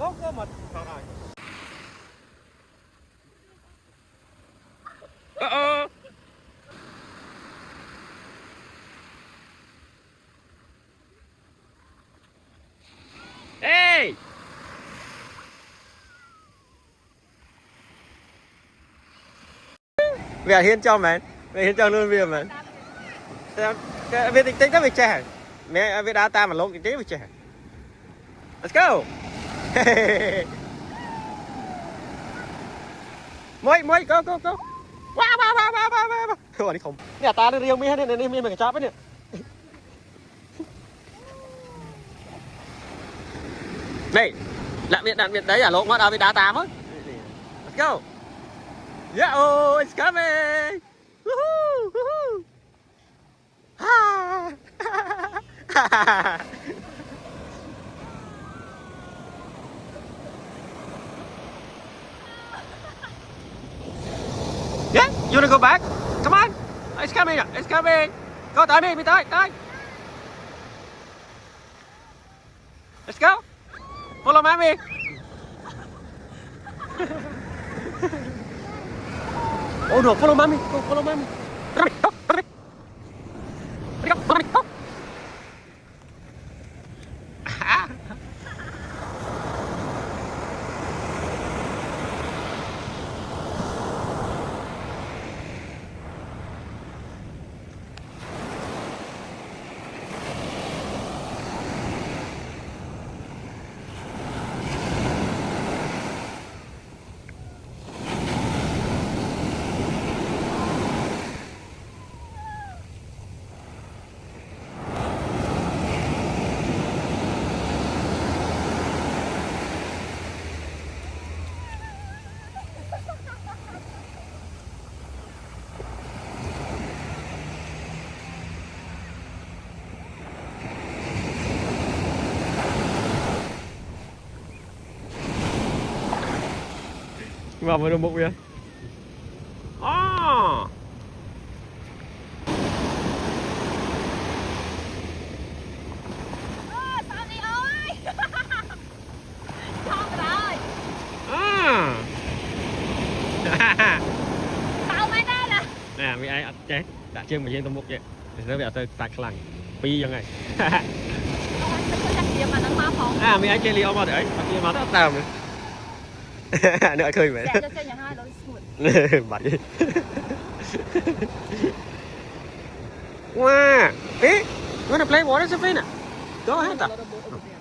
có mệt rồi. Ê về hiên cho mày, về hiên cho luôn việc mày. Về tính tính đó về trẻ, mẹ về đá ta mà lộn tính tính về trẻ. Let's go. Mới go. Wow. Thôi đi không. Nè ta riêng mi hết nên mi mình chóp ấy nè. Này, đạn Việt đấy à lộn mất ở về đá ta mất. Let's go. Yeah, oh, it's coming. Woohoo. Yeah, you wanna go back? Come on. It's coming. It's coming. Go tới đi, tới. Let's go. Follow mommy. Oh no, follow mommy. Go, follow mommy. Go. Vào với đồng bộ kìa. Nè, mấy ai chết đã chương mà trên tôm bục vậy. Thì nó bị tôi tạc lằng piยังไง mấy ai chơi Leon mà đấy, kia mà nó tao nữa. Nữa cười mày. Bậy. Wow. Eh, you wanna play water Sabrina? Go ahead.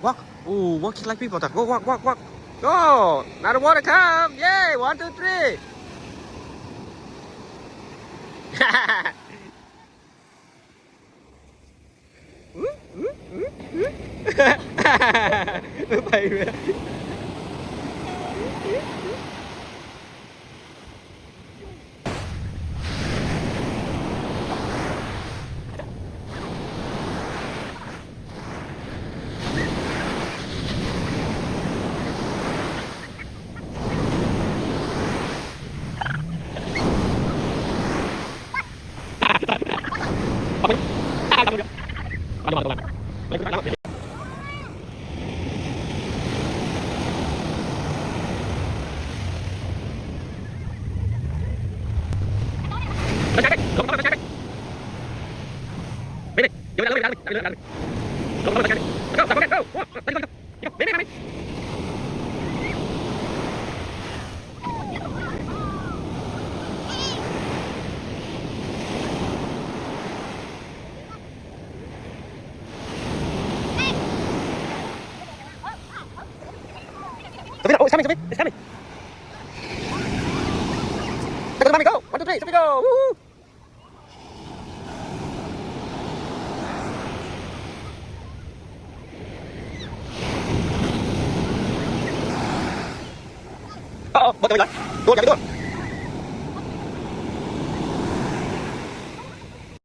Walk. Ooh, walk like people. Go, walk. Go. Now the water come. Yay. 1, 2, 3. Bậy. Oh, it's coming. It's coming. Look at the mommy go. 1, 2, 3. Here we go. Woo! Oh, bật cái mình lại. Đuổi, chạy đuổi.